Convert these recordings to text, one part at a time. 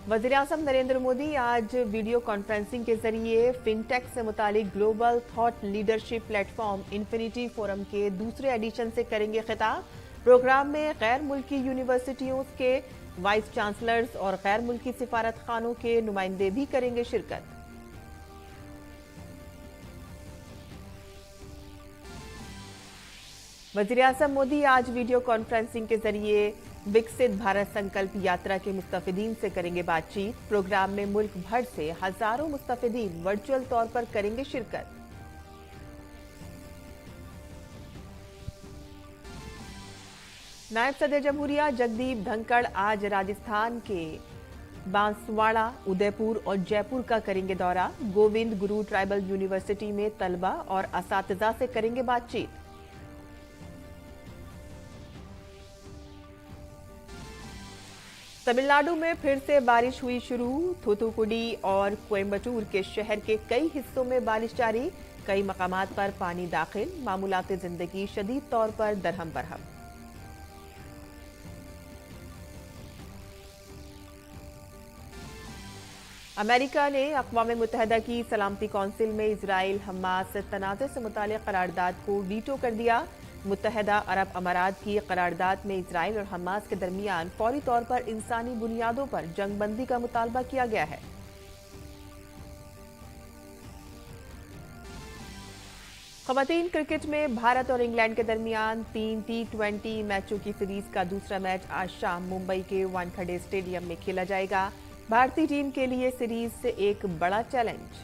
वज़ीर-ए-आज़म नरेंद्र मोदी आज video conferencing के जरिए फिनटेक से मुतालिक global thought leadership platform infinity forum के दूसरे एडिशन से करेंगे खिताब। प्रोग्राम में गैर मुल्की यूनिवर्सिटियों के वाइस चांसलर्स और गैर मुल्की सिफारत खानों के नुमाइंदे भी करेंगे शिरकत। वज़ीर-ए-आज़म मोदी आज वीडियो कॉन्फ्रेंसिंग के जरिए विकसित भारत संकल्प यात्रा के मुस्तफिदीन से करेंगे बातचीत। प्रोग्राम में मुल्क भर से हजारों मुस्तफिदीन वर्चुअल तौर पर करेंगे शिरकत। नायब सदर जमहूरिया जगदीप धनखड़ आज राजस्थान के बांसवाड़ा, उदयपुर और जयपुर का करेंगे दौरा। गोविंद गुरु ट्राइबल यूनिवर्सिटी में तलबा और असातिज़ा से करेंगे बातचीत। तमिलनाडु में फिर से बारिश हुई शुरू। थूथुकुडी और कोयम्बटूर के शहर के कई हिस्सों में बारिश जारी। कई मकामात पर पानी दाखिल। मामूलाते जिंदगी शदीद तौर पर दरहम बरहम। अमेरिका ने अक़वाम मुत्तहिदा की सलामती कौंसिल में इजराइल हमास तनाज़े से मुतालिक करारदाद को वीटो कर दिया। मुत्तहिदा अरब अमारात की करारदाद में इजराइल और हमास के दरमियान फौरी तौर पर इंसानी बुनियादों पर जंगबंदी का मुतालबा किया गया है। ख़वातीन क्रिकेट में भारत और इंग्लैंड के दरमियान 3 T20 मैचों की सीरीज का दूसरा मैच आज शाम मुंबई के वानखेड़े स्टेडियम में खेला जाएगा। भारतीय टीम के लिए सीरीज से एक बड़ा चैलेंज।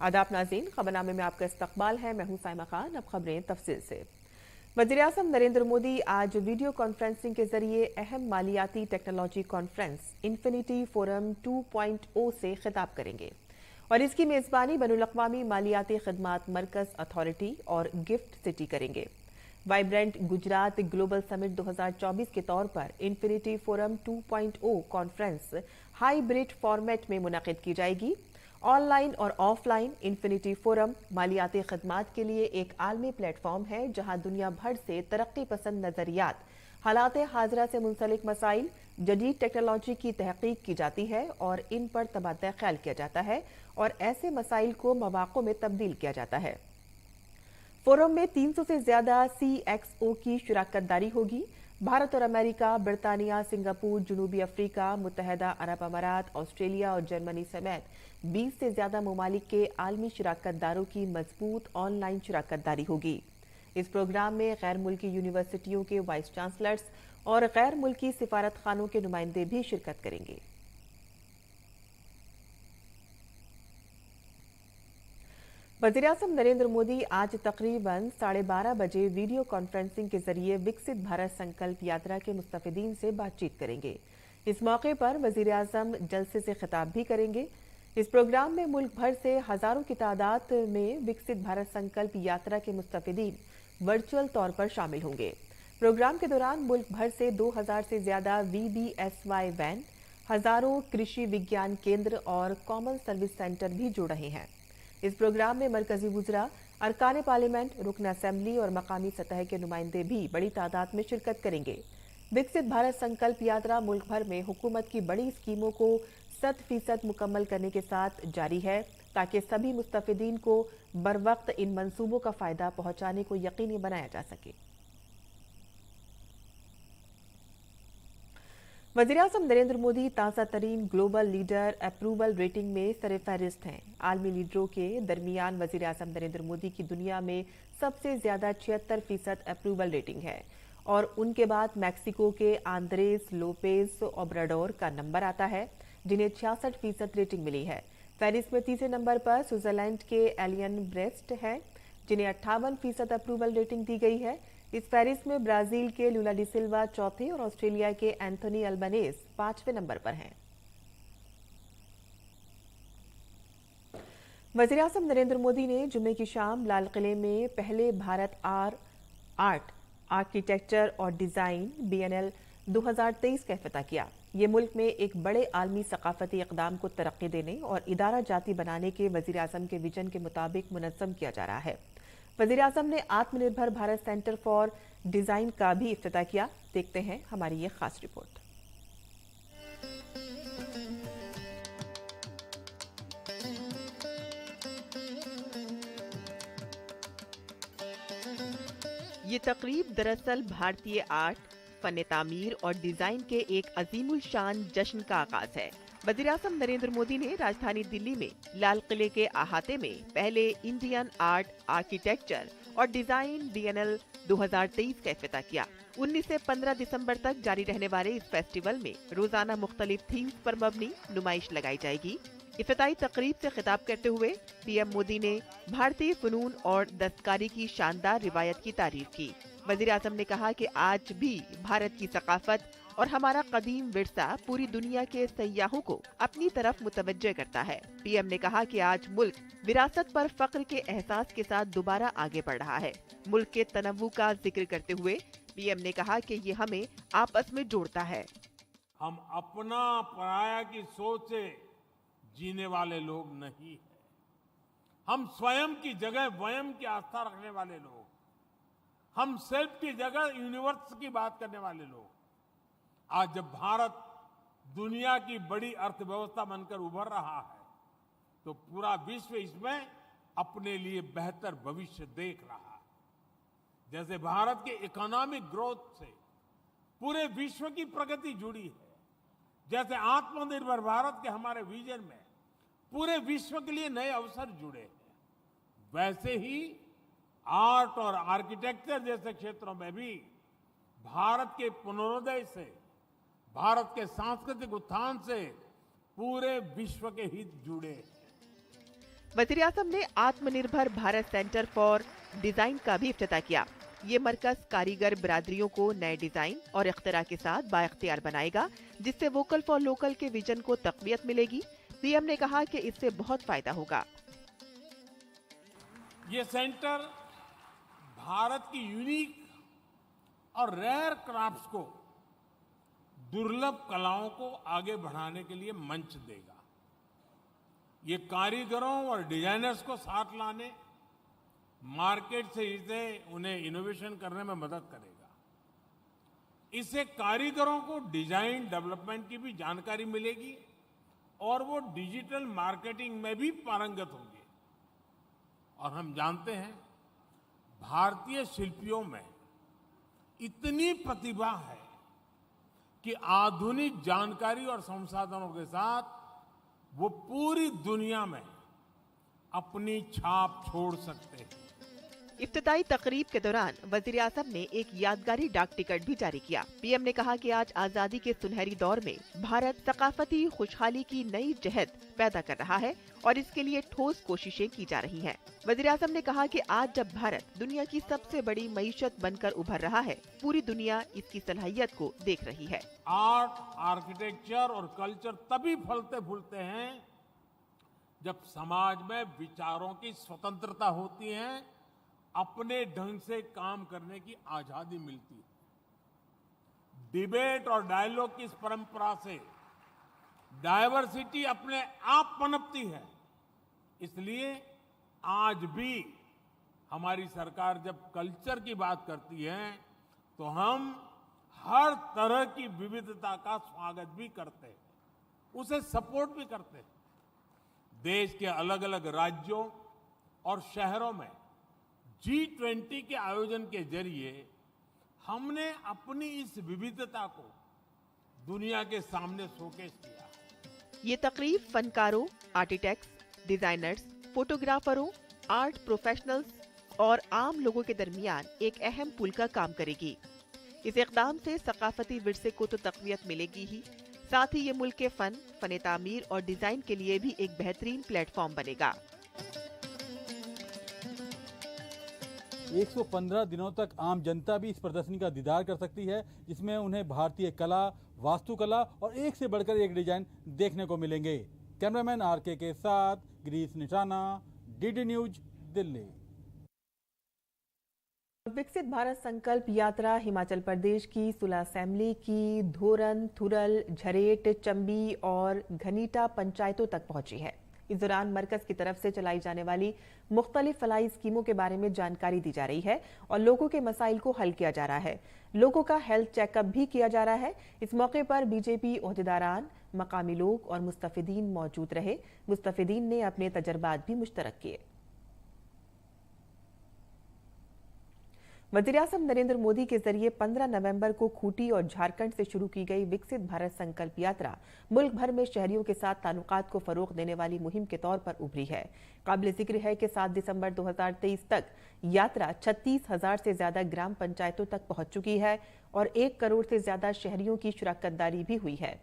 आदाब नाज़रीन, खबरनामे में आपका इस्तकबाल है। मैं हूं साइमा खान। अब खबरें तफसील से। वज़ीर-ए-आज़म नरेंद्र मोदी आज वीडियो कॉन्फ्रेंसिंग के जरिए अहम मालियाती टेक्नोलॉजी कॉन्फ्रेंस इन्फिनिटी फोरम 2.0 से खिताब करेंगे और इसकी मेजबानी बैनुल-अक़वामी मालियाती खिदमात मरकज अथॉरिटी और गिफ्ट सिटी करेंगे। वाइब्रेंट गुजरात ग्लोबल समिट 2024 के तौर पर infinity forum 2.0 conference hybrid format में मुनक़िद की जाएगी। ऑनलाइन और ऑफलाइन इन्फिनिटी फोरम मालियाती खदमात के लिए एक आलमी प्लेटफॉर्म है जहां दुनिया भर से तरक्की पसंद नजरियात, हालात हाजरा से मुंसलिक मसाइल, जदीद टेक्नोलॉजी की तहकीक की जाती है और इन पर तबादला ख्याल किया जाता है और ऐसे मसाइल को मवाक़ों में तब्दील किया जाता है। फोरम में 300 से ज्यादा CXO की शिराकतदारी होगी। भारत और अमेरिका, बरतानिया, सिंगापुर, जनूबी अफ्रीका, मुत्तहिदा अरब अमारात, ऑस्ट्रेलिया और जर्मनी समेत 20 से ज्यादा ममालिक के आलमी शिराकतदारों की मजबूत ऑनलाइन शिराकतदारी होगी। इस प्रोग्राम में गैर मुल्की यूनिवर्सिटियों के वाइस चांसलर्स और गैर मुल्की सिफारत खानों के नुमाइंदे भी शिरकत करेंगे। वज़ीर-ए-आज़म नरेंद्र मोदी आज तकरीबन 12:30 बजे वीडियो कॉन्फ्रेंसिंग के जरिए विकसित भारत संकल्प यात्रा के मुस्तफिदीन से बातचीत करेंगे। इस मौके पर वज़ीर-ए-आज़म जलसे से खिताब भी करेंगे। इस प्रोग्राम में मुल्क भर से हजारों की तादाद में विकसित भारत संकल्प यात्रा के मुस्तफिदीन वर्चुअल तौर पर शामिल होंगे। प्रोग्राम के दौरान मुल्क भर से 2000 से ज्यादा VBSY वैन, हजारों कृषि विज्ञान केंद्र और कॉमन सर्विस सेंटर भी जुड़ रहे हैं। इस प्रोग्राम में मरकजी वुज़रा, अरकान पार्लियामेंट, रुकन असेंबली और मकामी सतह के नुमाइंदे भी बड़ी तादाद में शिरकत करेंगे। विकसित भारत संकल्प यात्रा मुल्क भर में हुकूमत की बड़ी स्कीमों को 100% मुकम्मल करने के साथ जारी है ताकि सभी मुस्तफिदीन को बर वक्त इन मंसूबों का फायदा पहुंचाने को यकीनी बनाया जा सके। वज़ीर-ए-आज़म नरेंद्र मोदी ताज़ा तरीन ग्लोबल लीडर अप्रूवल रेटिंग में सरफहरिस्त हैं। आलमी लीडरों के दरमियान वज़ीर-ए-आज़म नरेंद्र मोदी की दुनिया में सबसे ज्यादा 76% अप्रूवल रेटिंग है और उनके बाद मैक्सिको के आंद्रेस लोपेज ओब्राडोर का नंबर आता है जिन्हें 66% रेटिंग मिली है। पेरिस में तीसरे नंबर पर स्विट्जरलैंड के एलियन ब्रेस्ट है जिन्हें 58% अप्रूवल रेटिंग दी गई है। इस पेरिस में ब्राजील के लुला डी सिल्वा चौथे और ऑस्ट्रेलिया के एंथोनी अल्बनेज 5वें नंबर पर हैं। वज़ीर-ए-आज़म नरेंद्र मोदी ने जुम्मे की शाम लाल किले में पहले भारत आर्ट आर्किटेक्चर और डिजाइन BNL 2023 का इफ्तिताह किया। ये मुल्क में एक बड़े आलमी सकाफती इक़दाम को तरक्की देने और इदारा जाती बनाने के वज़ीर-ए-आज़म के विजन के मुताबिक मुनज़्ज़म किया जा रहा है। वजीर आजम ने आत्मनिर्भर भारत सेंटर फॉर डिजाइन का भी इफ्तिताह किया। देखते हैं हमारी ये खास रिपोर्ट। ये तकरीब दरअसल भारतीय आर्ट, फन तामीर और डिजाइन के एक अजीमुल शान जश्न का आगाज है। वज़ीर आज़म नरेंद्र मोदी ने राजधानी दिल्ली में लाल किले के अहाते में पहले इंडियन आर्ट, आर्किटेक्चर और डिजाइन DNL 2023 का इफ्तिताह किया। 19 से 15 दिसंबर तक जारी रहने वाले इस फेस्टिवल में रोजाना मुख्तलिफ थीम्स पर मबनी नुमाइश लगाई जाएगी। इफ्तिताई तकरीब से खिताब करते हुए PM मोदी ने भारतीय फनून और दस्तकारी की शानदार रिवायत की तारीफ की। वज़ीर आज़म ने कहा कि आज भी भारत की सकाफत और हमारा कदीम विरसा पूरी दुनिया के सयाहों को अपनी तरफ मुतवज्जे करता है। PM ने कहा कि आज मुल्क विरासत पर फख्र के एहसास के साथ दोबारा आगे बढ़ रहा है। मुल्क के तनव्वु का जिक्र करते हुए PM ने कहा कि ये हमें आपस में जोड़ता है। हम अपना पराया की सोच से जीने वाले लोग नहीं हैं। हम स्वयं की जगह वयम की आस्था रखने वाले लोग, हम सेल्फ की जगह यूनिवर्स की बात करने वाले लोग। आज जब भारत दुनिया की बड़ी अर्थव्यवस्था बनकर उभर रहा है, तो पूरा विश्व इसमें अपने लिए बेहतर भविष्य देख रहा है। जैसे भारत के इकोनॉमिक ग्रोथ से पूरे विश्व की प्रगति जुड़ी है, जैसे आत्मनिर्भर भारत के हमारे विजन में पूरे विश्व के लिए नए अवसर जुड़े हैं, वैसे ही आर्ट और आर्किटेक्चर जैसे क्षेत्रों में भी भारत के पुनरोदय से, भारत के सांस्कृतिक उत्थान से पूरे विश्व के हित जुड़े हैं। वज़ीर आज़म ने आत्मनिर्भर भारत सेंटर फॉर डिजाइन का भी इफ्तिताह किया। ये मरकज कारीगर बिरादरियों को नए डिजाइन और इख्तिरा के साथ बाइख्तियार बनाएगा, जिससे वोकल फॉर लोकल के विजन को तक़वियत मिलेगी। PM ने कहा कि इससे बहुत फायदा होगा। ये सेंटर भारत की यूनिक और रेयर क्राफ्ट्स को, दुर्लभ कलाओं को आगे बढ़ाने के लिए मंच देगा। ये कारीगरों और डिजाइनर्स को साथ लाने, मार्केट से इसे उन्हें इनोवेशन करने में मदद करेगा। इससे कारीगरों को डिजाइन डेवलपमेंट की भी जानकारी मिलेगी और वो डिजिटल मार्केटिंग में भी पारंगत होंगे। और हम जानते हैं भारतीय शिल्पियों में इतनी प्रतिभा है कि आधुनिक जानकारी और संसाधनों के साथ वो पूरी दुनिया में अपनी छाप छोड़ सकते हैं। इफ्तिताई तकरीब के दौरान वज़ीर आज़म ने एक यादगारी डाक टिकट भी जारी किया। PM ने कहा कि आज आजादी के सुनहरी दौर में भारत सकाफती खुशहाली की नई जहद पैदा कर रहा है और इसके लिए ठोस कोशिशें की जा रही हैं। वज़ीर आज़म ने कहा कि आज जब भारत दुनिया की सबसे बड़ी मईशत बनकर उभर रहा है, पूरी दुनिया इसकी सलाहियत को देख रही है। आर्ट, आर्किटेक्चर और कल्चर तभी फलते फूलते हैं जब समाज में विचारों की स्वतंत्रता होती है, अपने ढंग से काम करने की आजादी मिलती है। डिबेट और डायलॉग की इस परंपरा से डायवर्सिटी अपने आप पनपती है। इसलिए आज भी हमारी सरकार जब कल्चर की बात करती है, तो हम हर तरह की विविधता का स्वागत भी करते हैं, उसे सपोर्ट भी करते हैं। देश के अलग अलग राज्यों और शहरों में G20 के आयोजन के जरिए हमने अपनी इस विविधता को दुनिया के सामने शोकेस किया। ये तकरीब फनकारों, आर्किटेक्ट्स, डिजाइनर्स, फोटोग्राफरों, आर्ट प्रोफेशनल्स और आम लोगों के दरमियान एक अहम पुल का काम करेगी। इस इक़दाम से सकाफती विरसे को तो तक़वियत मिलेगी ही, साथ ही ये मुल्क के फन तामीर और डिजाइन के लिए भी एक बेहतरीन प्लेटफॉर्म बनेगा। 115 दिनों तक आम जनता भी इस प्रदर्शनी का दीदार कर सकती है, जिसमें उन्हें भारतीय कला, वास्तुकला और एक से बढ़कर एक डिजाइन देखने को मिलेंगे। कैमरामैन RK के साथ गिरीश निशाना, DD न्यूज, दिल्ली। विकसित भारत संकल्प यात्रा हिमाचल प्रदेश की सुला असेंबली की धोरन, थुरल, झरेट, चंबी और घनीटा पंचायतों तक पहुंची है। इस दौरान मरकज की तरफ से चलाई जाने वाली मुख्तलिफ फलाही स्कीमों के बारे में जानकारी दी जा रही है और लोगों के मसाइल को हल किया जा रहा है। लोगों का हेल्थ चेकअप भी किया जा रहा है। इस मौके पर बीजेपी ओहदेदारान, मकामी लोग और मुस्तफिदीन मौजूद रहे। मुस्तफिदीन ने अपने तजर्बात भी मुश्तरक किए। वज़ीर-ए-आज़म नरेंद्र मोदी के जरिए 15 नवंबर को खूंटी और झारखंड से शुरू की गई विकसित भारत संकल्प यात्रा मुल्क भर में शहरियों के साथ ताल्लुकात को फरोग देने वाली मुहिम के तौर पर उभरी है। काबिल जिक्र है कि 7 दिसंबर 2023 तक यात्रा 36,000 से ज्यादा ग्राम पंचायतों तक पहुंच चुकी है और 1 करोड़ से ज्यादा शहरियों की शिरकतदारी भी हुई है।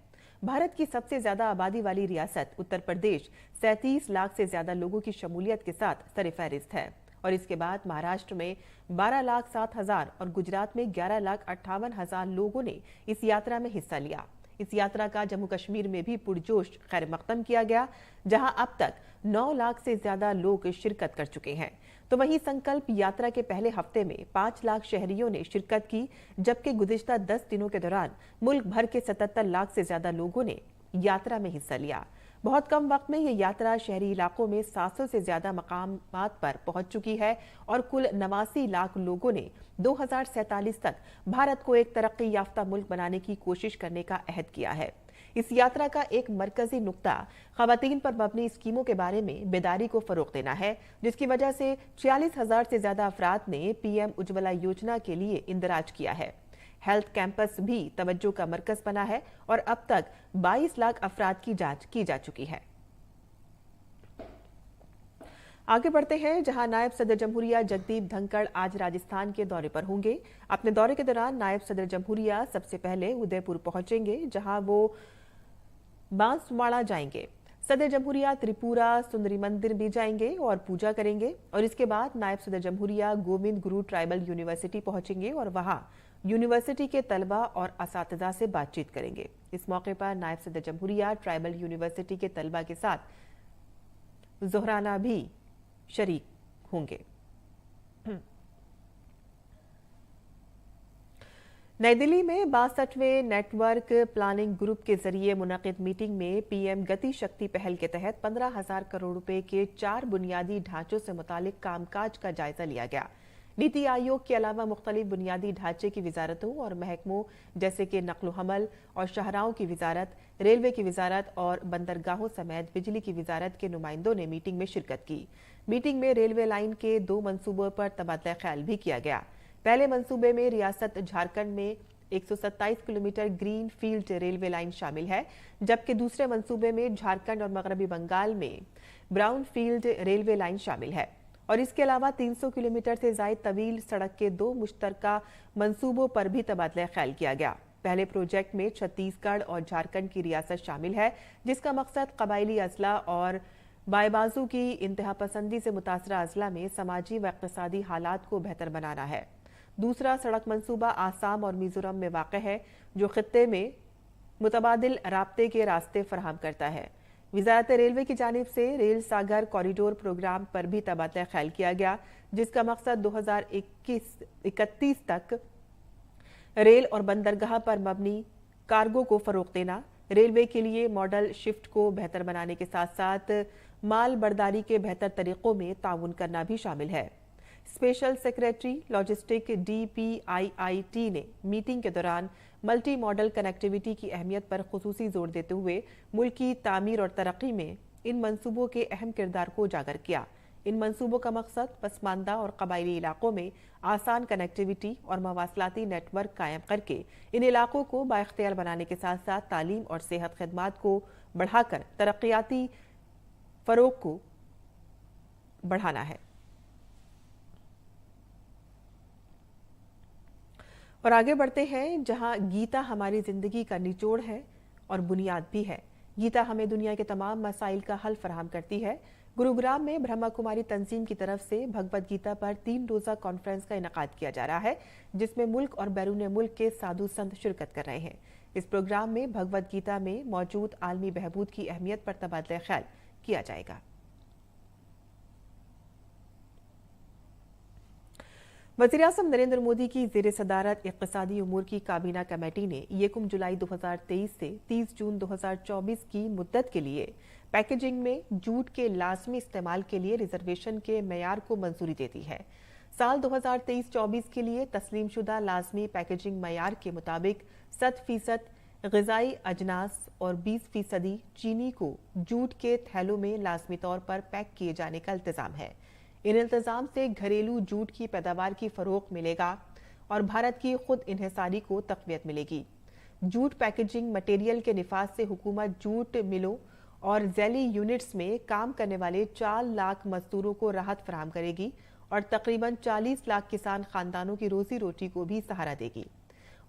भारत की सबसे ज्यादा आबादी वाली रियासत उत्तर प्रदेश 37 लाख से ज्यादा लोगों की शमूलियत के साथ सरफहरिस्त है और इसके बाद महाराष्ट्र में 12,07,000 और गुजरात में 11,58,000 लोगों ने इस यात्रा में हिस्सा लिया। इस यात्रा का जम्मू कश्मीर में भी पुरजोश खैर मकदम किया गया, जहां अब तक 9 लाख से ज्यादा लोग शिरकत कर चुके हैं। तो वहीं संकल्प यात्रा के पहले हफ्ते में 5 लाख शहरियों ने शिरकत की, जबकि गुज़िश्ता 10 दिनों के दौरान मुल्क भर के 77 लाख से ज्यादा लोगों ने यात्रा में हिस्सा लिया। बहुत कम वक्त में ये यात्रा शहरी इलाकों में 700 से ज्यादा मकामात पर पहुंच चुकी है और कुल 89 लाख लोगों ने 2047 तक भारत को एक तरक्की याफ्ता मुल्क बनाने की कोशिश करने का अहद किया है। इस यात्रा का एक मरकजी नुक्ता खवातीन पर मबनी स्कीमों के बारे में बेदारी को फरोग देना है, जिसकी वजह से 46,000 से ज्यादा अफराद ने पीएम उज्ज्वला योजना के लिए इंदराज किया है। हेल्थ कैंपस भी तवज्जो का मरकज बना है और अब तक 22 लाख अफराद की जांच की जा चुकी है। आगे बढ़ते हैं, जहां नायब सदर जमहूरिया जगदीप धनखड़ आज राजस्थान के दौरे पर होंगे। अपने दौरे के दौरान नायब सदर जमहूरिया सबसे पहले उदयपुर पहुंचेंगे, जहां वो बांसवाड़ा जाएंगे। सदर जमहूरिया त्रिपुरा सुंदरी मंदिर भी जाएंगे और पूजा करेंगे और इसके बाद नायब सदर जमहूरिया गोविंद गुरु ट्राइबल यूनिवर्सिटी पहुंचेंगे और वहां यूनिवर्सिटी के तलबा और असातिज़ा से बातचीत करेंगे। इस मौके पर नायब सदर जमहूरिया ट्राइबल यूनिवर्सिटी के तलबा के साथ ज़ोहराना भी शरीक होंगे। नई दिल्ली में 62वें नेटवर्क प्लानिंग ग्रुप के जरिए मुनक़िद मीटिंग में पीएम गति शक्ति पहल के तहत 15,000 करोड़ रुपए के 4 बुनियादी ढांचों से मुतालिक कामकाज का जायजा लिया गया। नीति आयोग के अलावा मुख्तलिफ बुनियादी ढांचे की वजारतों और महकमों जैसे कि नकलो हमल और शाहराहों की वजारत, रेलवे की वजारत और बंदरगाहों समेत बिजली की वजारत के नुमाइंदों ने मीटिंग में शिरकत की। मीटिंग में रेलवे लाइन के 2 मंसूबों पर तबादला ख्याल भी किया गया। पहले मंसूबे में रियासत झारखंड में 127 kilometre green field railway line शामिल है, जबकि दूसरे मंसूबे में झारखंड और मगरबी बंगाल में ब्राउन फील्ड रेलवे लाइन शामिल है और इसके अलावा 300 किलोमीटर से ज्यादा तवील सड़क के 2 मुश्तरका मंसूबों पर भी तबादला ख्याल किया गया। पहले प्रोजेक्ट में छत्तीसगढ़ और झारखंड की रियासत शामिल है, जिसका मकसद कबायली अजला और बाएबाजू की इंतहा पसंदी से मुतासरा अजला में समाजी व इक़्तिसादी हालात को बेहतर बनाना है। दूसरा सड़क मंसूबा आसाम और मिजोरम में वाक़ है, जो खित्ते में मुतबादिल राब्ते के रास्ते फराहम करता है। वजारत रेलवे की जानिब से रेल सागर कॉरिडोर प्रोग्राम पर भी तबादला ख्याल किया गया, जिसका मकसद 2031 तक रेल और बंदरगाह पर मबनी कार्गो को फरोग देना, रेलवे के लिए मॉडल शिफ्ट को बेहतर बनाने के साथ साथ माल बर्दारी के बेहतर तरीकों में ताउन करना भी शामिल है। स्पेशल सेक्रेटरी लॉजिस्टिक DPIIT ने मीटिंग के दौरान मल्टी मॉडल कनेक्टिविटी की अहमियत पर खुसूसी जोर देते हुए मुल्क की तामीर और तरक्की में इन मंसूबों के अहम किरदार को उजागर किया। इन मंसूबों का मकसद पसमानदा और कबायली इलाकों में आसान कनेक्टिविटी और मवासलाती नेटवर्क कायम करके इन इलाकों को बाइख्तियार बनाने के साथ साथ तालीम और सेहत खदमात को बढ़ाकर तरक्याती फरोग को बढ़ाना है। और आगे बढ़ते हैं, जहां गीता हमारी जिंदगी का निचोड़ है और बुनियाद भी है। गीता हमें दुनिया के तमाम मसाइल का हल फराहम करती है। गुरुग्राम में ब्रह्मा कुमारी तंजीम की तरफ से भगवद गीता पर 3 रोजा कॉन्फ्रेंस का इनेकाद किया जा रहा है, जिसमें मुल्क और बैरून मुल्क के साधु संत शिरकत कर रहे हैं। इस प्रोग्राम में भगवद गीता में मौजूद आलमी बहबूद की अहमियत पर तबादला ख्याल किया जाएगा। वज़ीर-ए-आज़म नरेंद्र मोदी की ज़ेर सदारत इक़्तिसादी उमूर की काबीना कमेटी ने 1 जुलाई 2023 से 30 जून 2024 की मुद्दत के लिए पैकेजिंग में जूट के लाजमी इस्तेमाल के लिए रिजर्वेशन के मेयार को मंजूरी देती है। साल 2023-24 के लिए तस्लीमशुदा लाजमी पैकेजिंग मेयार के मुताबिक 100% ग़िज़ाई अजनास और 20% चीनी को जूट के थैलों में लाजमी तौर पर पैक किए जाने का इल्तिज़ाम है। इन इल्तिज़ाम से घरेलू जूट की पैदावार की फ़रोग़ मिलेगा और भारत की खुद इन्हिसारी को तक़वियत मिलेगी। जूट पैकेजिंग मटेरियल के निफाज से हुकूमत जूट मिलों और ज़ैली यूनिट्स में काम करने वाले 4 लाख मजदूरों को राहत फराहम करेगी और तकरीबन 40 लाख किसान खानदानों की रोजी रोटी को भी सहारा देगी।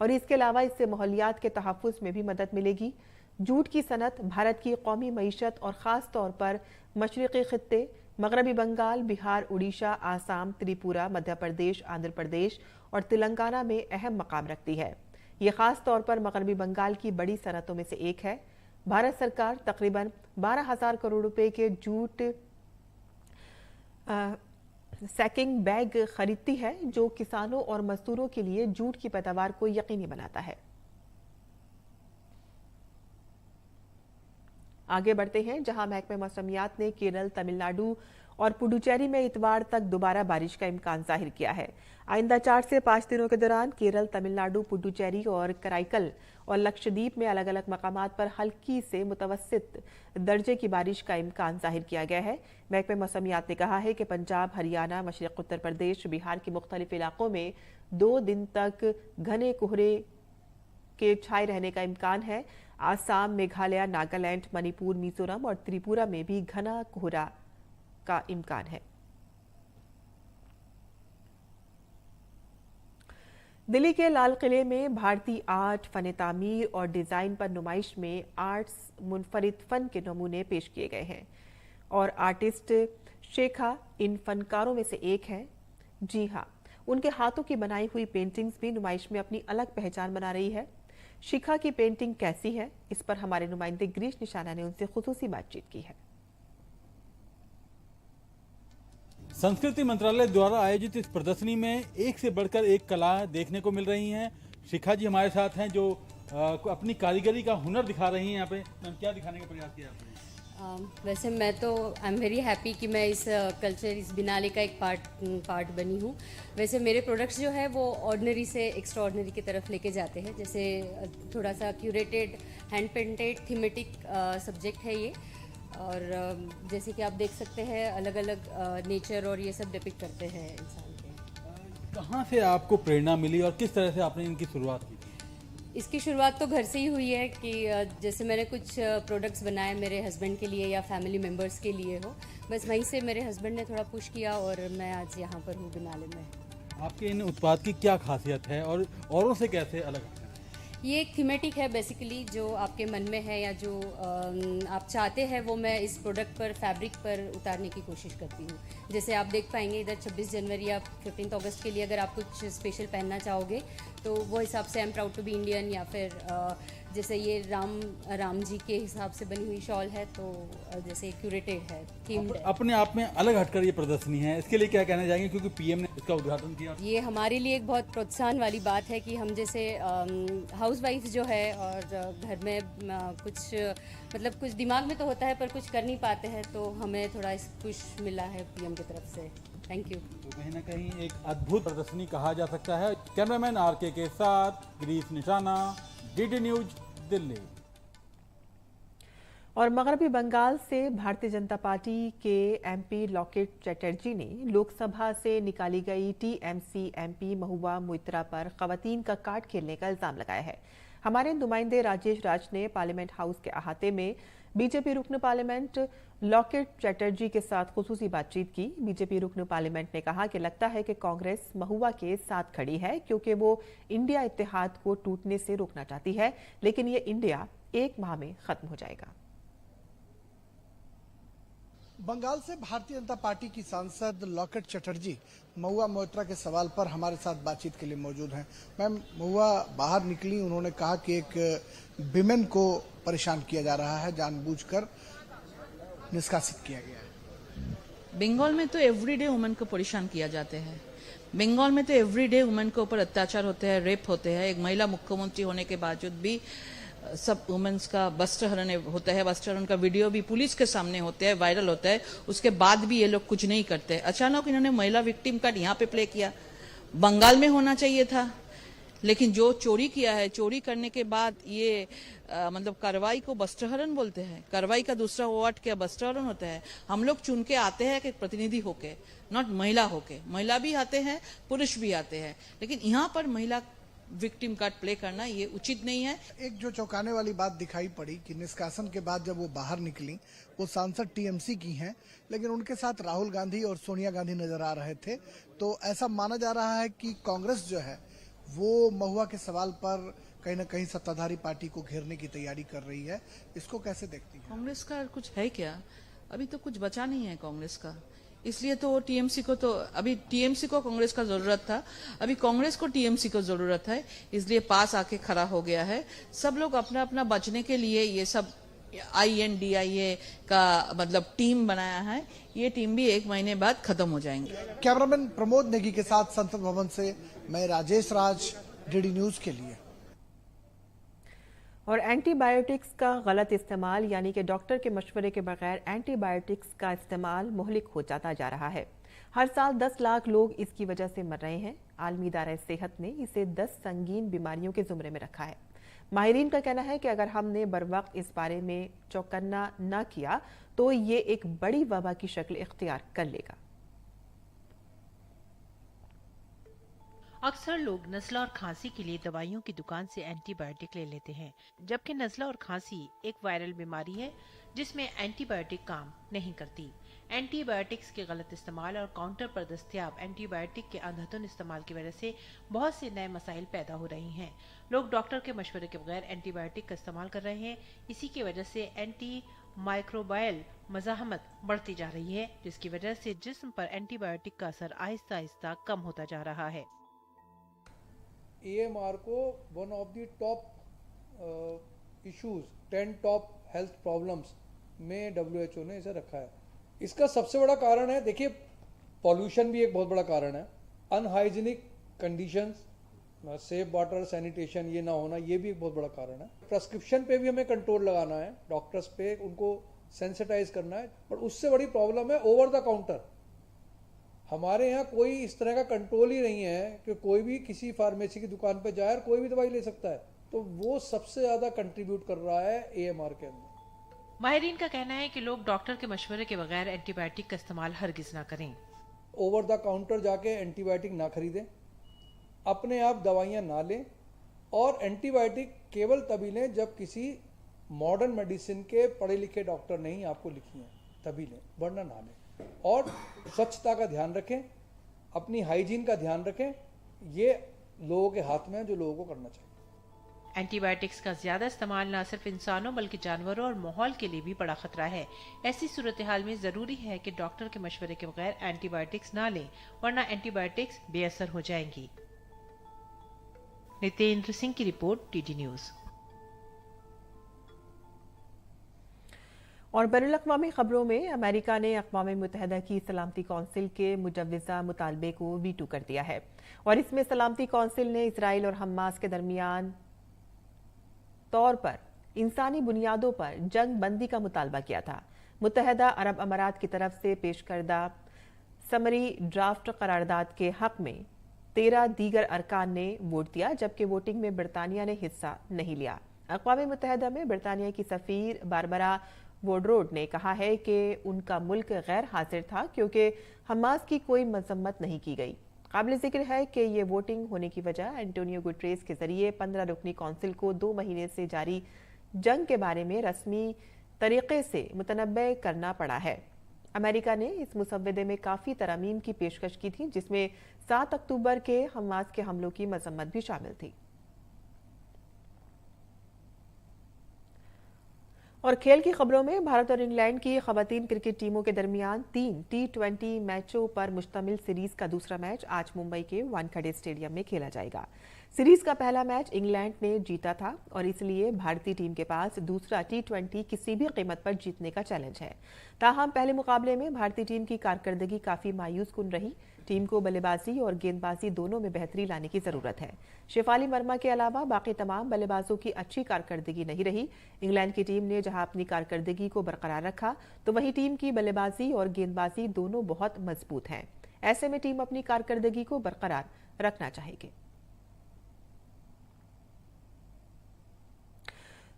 और इसके अलावा इससे माहौलियात के तहफ़्फ़ुज़ में भी मदद मिलेगी। जूट की सनत भारत की कौमी मईशत और ख़ास तौर पर मशरक़ी ख़ित्ते मगरबी बंगाल, बिहार, उड़ीसा, आसाम, त्रिपुरा, मध्य प्रदेश, आंध्र प्रदेश और तेलंगाना में अहम मकाम रखती है। ये ख़ास तौर पर मगरबी बंगाल की बड़ी सनतों में से एक है। भारत सरकार तकरीबन 12,000 करोड़ रुपए के जूट सैकिंग बैग खरीदती है, जो किसानों और मजदूरों के लिए जूट की पैदावार को यकीनी बनाता है। आगे बढ़ते हैं, जहां महकमे मौसमियात ने केरल, तमिलनाडु और पुडुचेरी में इतवार तक दोबारा बारिश का इम्कान जाहिर किया है। आइंदा 4 से 5 दिनों के दौरान केरल, तमिलनाडु, पुडुचेरी और कराईकल और लक्षद्वीप में अलग अलग मकामात पर हल्की से मुतवस्सित दर्जे की बारिश का इम्कान जाहिर किया गया है। महकमे मौसमियात ने कहा है कि पंजाब, हरियाणा, मशरक़ उत्तर प्रदेश, बिहार के मुख्तलिफ इलाकों में 2 दिन तक घने कोहरे के छाए रहने का इम्कान है। आसाम, मेघालय, नागालैंड, मणिपुर, मिजोरम और त्रिपुरा में भी घना कोहरा का इम्कान है। दिल्ली के लाल किले में भारतीय आर्ट, फन तामीर और डिज़ाइन पर नुमाइश में आर्ट्स मुनफरिद फ़न के नमूने पेश किए गए हैं और आर्टिस्ट शेखा इन फनकारों में से एक है। जी हाँ, उनके हाथों की बनाई हुई पेंटिंग्स भी नुमाइश में अपनी अलग पहचान बना रही है। शिखा की पेंटिंग कैसी है, इस पर हमारे नुमाइंदे गिरीश निशाना ने उनसे खुसूसी बातचीत की है। संस्कृति मंत्रालय द्वारा आयोजित इस प्रदर्शनी में एक से बढ़कर एक कला देखने को मिल रही हैं। शिखा जी हमारे साथ हैं, जो अपनी कारीगरी का हुनर दिखा रही हैं। यहाँ पे मैम, क्या दिखाने का प्रयास किया आपने? वैसे मैं तो आई एम वेरी हैप्पी कि मैं इस कल्चर, इस बिनाले का एक पार्ट बनी हूँ। वैसे मेरे प्रोडक्ट्स जो है वो ऑर्डिनरी से एक्स्ट्रा ऑर्डिनरी की तरफ लेके जाते हैं। जैसे थोड़ा सा curated, hand painted, thematic subject है ये। और जैसे कि आप देख सकते हैं अलग अलग नेचर और ये सब डिपिक्ट करते हैं इंसान के। कहाँ से आपको प्रेरणा मिली और किस तरह से आपने इनकी शुरुआत की? इसकी शुरुआत तो घर से ही हुई है कि जैसे मैंने कुछ प्रोडक्ट्स बनाए मेरे हस्बैंड के लिए या फैमिली मेम्बर्स के लिए हो, बस वहीं से मेरे हस्बैंड ने थोड़ा पुश किया और मैं आज यहाँ पर हूँ बिनाले में। आपके इन उत्पाद की क्या खासियत है और औरों से कैसे अलग है? ये एक थीमेटिक है बेसिकली, जो आपके मन में है या जो आप चाहते हैं वो मैं इस प्रोडक्ट पर, फैब्रिक पर उतारने की कोशिश करती हूँ। जैसे आप देख पाएंगे इधर 26 जनवरी या 15 अगस्त के लिए अगर आप कुछ स्पेशल पहनना चाहोगे तो वो हिसाब से I am proud to be Indian, या फिर जैसे ये राम जी के हिसाब से बनी हुई शॉल है तो जैसे क्यूरेटेड है, थीम्ड है। अपने आप में अलग हटकर ये प्रदर्शनी है, इसके लिए क्या कहना चाहेंगे, क्योंकि पीएम ने इसका उद्घाटन किया? ये हमारे लिए एक बहुत प्रोत्साहन वाली बात है कि हम जैसे हाउसवाइफ जो है और घर में कुछ दिमाग में तो होता है पर कुछ कर नहीं पाते हैं, तो हमें थोड़ा पुश मिला है पीएम की तरफ से। Thank you. तो कहीं ना कहीं एक अद्भुत प्रदर्शनी कहा जा सकता है। कैमरामैन आरके के साथ गिरीश निशाना, डीडी न्यूज, दिल्ली। और मगरबी बंगाल से भारतीय जनता पार्टी के एमपी लॉकेट चैटर्जी ने लोकसभा से निकाली गई टीएमसी एमपी महुआ मोइत्रा पर खवातीन का कार्ड खेलने का इल्जाम लगाया है। हमारे नुमाइंदे राजेश राज ने पार्लियामेंट हाउस के अहाते में बीजेपी रुकन पार्लियामेंट लॉकेट चैटर्जी के साथ खुसूसी बातचीत की। बीजेपी रुकन पार्लियामेंट ने कहा कि लगता है कि कांग्रेस महुआ के साथ खड़ी है क्योंकि वो इंडिया इत्तेहाद को टूटने से रोकना चाहती है, लेकिन ये इंडिया 1 माह में खत्म हो जाएगा। बंगाल से भारतीय जनता पार्टी की सांसद लॉकेट चैटर्जी महुआ मोइत्रा के सवाल पर हमारे साथ बातचीत के लिए मौजूद हैं। मैम, महुआ बाहर निकली, उन्होंने कहा कि एक विमेन को परेशान किया जा रहा है, जानबूझकर निष्कासित किया गया है। बंगाल में तो एवरीडे वुमेन को परेशान किया जाते हैं। बंगाल में तो एवरीडे वुमेन के ऊपर अत्याचार होते हैं, रेप होते हैं। एक महिला मुख्यमंत्री होने के बावजूद भी सब वुमेन्स का वस्त्रहरण होता है, वस्त्रहरण का वीडियो भी पुलिस के सामने होता है, वायरल होता है, उसके बाद भी ये लोग कुछ नहीं करते। अचानक इन्होंने महिला विक्टिम कार्ड यहाँ पे प्ले किया। बंगाल में होना चाहिए था, लेकिन जो चोरी किया है, चोरी करने के बाद ये मतलब कार्रवाई को वस्त्रहरण बोलते हैं। कार्रवाई का दूसरा वर्ड क्या वस्त्रहरण होता है। हम लोग चुन के आते हैं कि प्रतिनिधि होके, नॉट महिला होके। महिला भी आते हैं, पुरुष भी आते हैं, लेकिन यहाँ पर महिला विक्टिम कार्ड प्ले करना ये उचित नहीं है। एक जो चौंकाने वाली बात दिखाई पड़ी कि निष्कासन के बाद जब वो बाहर निकली, वो सांसद टीएमसी की हैं, लेकिन उनके साथ राहुल गांधी और सोनिया गांधी नजर आ रहे थे। तो ऐसा माना जा रहा है कि कांग्रेस जो है वो महुआ के सवाल पर कहीं ना कहीं सत्ताधारी पार्टी को घेरने की तैयारी कर रही है। इसको कैसे देखती है? कांग्रेस का कुछ है क्या? अभी तो कुछ बचा नहीं है कांग्रेस का, इसलिए तो टीएमसी को, तो अभी टीएमसी को कांग्रेस का जरूरत था, अभी कांग्रेस को टीएमसी को जरूरत है, इसलिए पास आके खड़ा हो गया है। सब लोग अपना अपना बचने के लिए ये सब INDIA का मतलब टीम बनाया है। ये टीम भी 1 महीने बाद खत्म हो जाएंगे। कैमरामैन प्रमोद नेगी के साथ संसद भवन से मैं राजेश राज, DD न्यूज के लिए। और एंटीबायोटिक्स का गलत इस्तेमाल, यानी कि डॉक्टर के मशवरे के बगैर एंटीबायोटिक्स का इस्तेमाल मुहलिक हो जाता जा रहा है। हर साल 10 लाख लोग इसकी वजह से मर रहे हैं। आलमी इदारा सेहत ने इसे 10 संगीन बीमारियों के जुमरे में रखा है। माहिरीन का कहना है कि अगर हमने बरवक्त इस बारे में चौकन्ना न किया तो ये एक बड़ी वबा की शक्ल इख्तियार कर लेगा। अक्सर लोग नज़ला और खांसी के लिए दवाइयों की दुकान से एंटीबायोटिक ले लेते हैं, जबकि नज़ला और खांसी एक वायरल बीमारी है जिसमें एंटीबायोटिक काम नहीं करती। एंटीबायोटिक्स के गलत इस्तेमाल और काउंटर पर दस्तयाब एंटीबायोटिक के अंधाधुंध इस्तेमाल की वजह से बहुत से नए मसाइल पैदा हो रहे हैं। लोग डॉक्टर के मशवरे के बगैर एंटीबायोटिक का इस्तेमाल कर रहे हैं। इसी की वजह से एंटी माइक्रोबायल मज़ाहमत बढ़ती जा रही है, जिसकी वजह से जिस्म पर एंटीबायोटिक का असर आहिस्ता आहिस्ता कम होता जा रहा है। AMR को one of the top issues, 10 top health problems में WHO ने इसे रखा है। इसका सबसे बड़ा कारण है, देखिए, पॉल्यूशन भी एक बहुत बड़ा कारण है, unhygienic conditions, safe water, sanitation ये ना होना, ये भी एक बहुत बड़ा कारण है। प्रेस्क्रिप्शन पे भी हमें कंट्रोल लगाना है, डॉक्टर्स पे उनको सेंसिटाइज करना है। पर उससे बड़ी प्रॉब्लम है ओवर द काउंटर। हमारे यहाँ कोई इस तरह का कंट्रोल ही नहीं है कि कोई भी किसी फार्मेसी की दुकान पे जाए और कोई भी दवाई ले सकता है। तो वो सबसे ज्यादा कंट्रीब्यूट कर रहा है AMR के अंदर। माहिरीन का कहना है कि लोग डॉक्टर के मशवरे के बगैर एंटीबायोटिक का इस्तेमाल हरगिज ना करें। ओवर द काउंटर जाके एंटीबायोटिक ना खरीदें, अपने आप दवाइयाँ ना लें, और एंटीबायोटिक केवल तभी लें जब किसी मॉडर्न मेडिसिन के पढ़े लिखे डॉक्टर ने ही आपको लिखी है, तभी लें, वरना ना लें। और स्वच्छता का ध्यान रखें, अपनी हाइजीन का ध्यान रखें। ये लोगों के हाथ में है जो लोगों को करना चाहिए। एंटीबायोटिक्स का ज्यादा इस्तेमाल न सिर्फ इंसानों बल्कि जानवरों और माहौल के लिए भी बड़ा खतरा है। ऐसी सूरत हाल में जरूरी है कि डॉक्टर के मशवरे के बगैर एंटीबायोटिक्स ना लें, वरना एंटीबायोटिक्स बेअसर हो जाएंगी। नितेंद्र सिंह की रिपोर्ट, DD न्यूज। और बैनुल-अक़वामी खबरों में अमेरिका ने अक़वाम मुत्तहिदा की सलामती कौंसिल के मुजव्वज़ा मुतालबे को वीटो कर दिया है, और इसमें सलामती कौंसिल ने इसराइल और हमास के दरमियान तौर पर इंसानी बुनियादों पर जंग बंदी का मुतालबा किया था। मुत्तहिदा अरब अमारात की तरफ से पेश करदा समरी ड्राफ्ट करारदाद के हक में 13 दीगर अरकान ने वोट दिया, जबकि वोटिंग में बरतानिया ने हिस्सा नहीं लिया। अक़वाम मुत्तहिदा में बरतानिया की सफ़ीर बारबरा वोडरोड ने कहा है कि उनका मुल्क गैर हाजिर था क्योंकि हमास की कोई मजम्मत नहीं की गई। काबिल जिक्र है कि ये वोटिंग होने की वजह एंटोनियो गुटरेस के जरिए 15 रुकनी कौंसिल को 2 महीने से जारी जंग के बारे में रस्मी तरीके से मुतनब्बे करना पड़ा है। अमेरिका ने इस मुसव्वदे में काफ़ी तरमीम की पेशकश की थी, जिसमें 7 अक्टूबर के हमास के हमलों की मजम्मत भी शामिल थी। और खेल की खबरों में भारत और इंग्लैंड की खवातीन क्रिकेट टीमों के दरमियान 3 T20 मैचों पर मुश्तमिल सीरीज का दूसरा मैच आज मुंबई के वानखेड़े स्टेडियम में खेला जाएगा। सीरीज का पहला मैच इंग्लैंड ने जीता था और इसलिए भारतीय टीम के पास दूसरा T20 किसी भी कीमत पर जीतने का चैलेंज है। ताहम पहले मुकाबले में भारतीय टीम की कारकर्दगी काफी मायूसकुन रही। टीम को बल्लेबाजी और गेंदबाजी दोनों में बेहतरी लाने की जरूरत है। शेफाली वर्मा के अलावा बाकी तमाम बल्लेबाजों की अच्छी कारकर्दगी नहीं रही। इंग्लैंड की टीम ने जहां अपनी कारकर्दगी को बरकरार रखा तो वहीं टीम की बल्लेबाजी और गेंदबाजी दोनों बहुत मजबूत हैं। ऐसे में टीम अपनी कारकर्दगी को बरकरार रखना चाहेगी।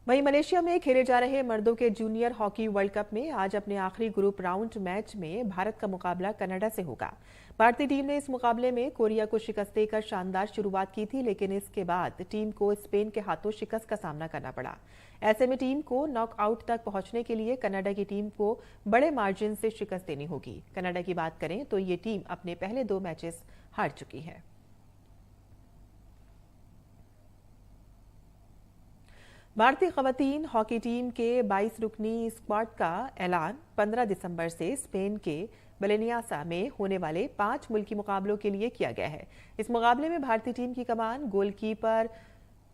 वहीं मलेशिया में खेले जा रहे मर्दों के जूनियर हॉकी वर्ल्ड कप में आज अपने आखिरी ग्रुप राउंड मैच में भारत का मुकाबला कनाडा से होगा। भारतीय टीम ने इस मुकाबले में कोरिया को शिकस्त देकर शानदार शुरुआत की थी, लेकिन इसके बाद टीम को स्पेन के हाथों शिकस्त का सामना करना पड़ा। ऐसे में टीम को नॉकआउट तक पहुंचने के लिए कनाडा की टीम को बड़े मार्जिन से शिकस्त देनी होगी। कनाडा की बात करें तो ये टीम अपने पहले 2 मैचेस हार चुकी है। भारतीय खवातीन हॉकी टीम के 22 रुकनी स्क्वाड का ऐलान 15 दिसंबर से स्पेन के बलेनियासा में होने वाले 5 मुल्की मुकाबलों के लिए किया गया है। इस मुकाबले में भारतीय टीम की कमान गोलकीपर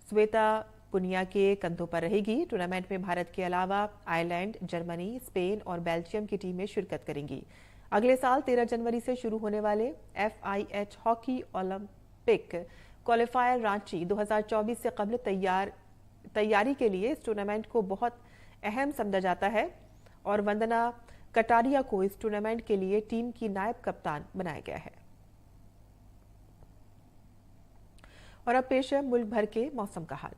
श्वेता पुनिया के कंधों पर रहेगी। टूर्नामेंट में भारत के अलावा आयरलैंड, जर्मनी, स्पेन और बेल्जियम की टीमें शिरकत करेंगी। अगले साल 13 जनवरी से शुरू होने वाले FIH hockey Olympic qualifier Ranchi 2024 से कबल तैयारी के लिए इस टूर्नामेंट को बहुत अहम समझा जाता है और वंदना कटारिया को इस टूर्नामेंट के लिए टीम की नायब कप्तान बनाया गया है। और अब पेश है मुल्क भर के मौसम का हाल।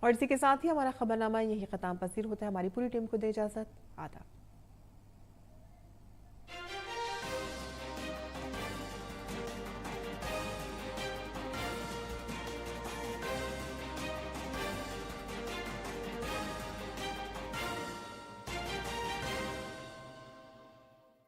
और इसी के साथ ही हमारा खबरनामा यही खत्म पसीर होता है। हमारी पूरी टीम को दे इजाजत। आदाब।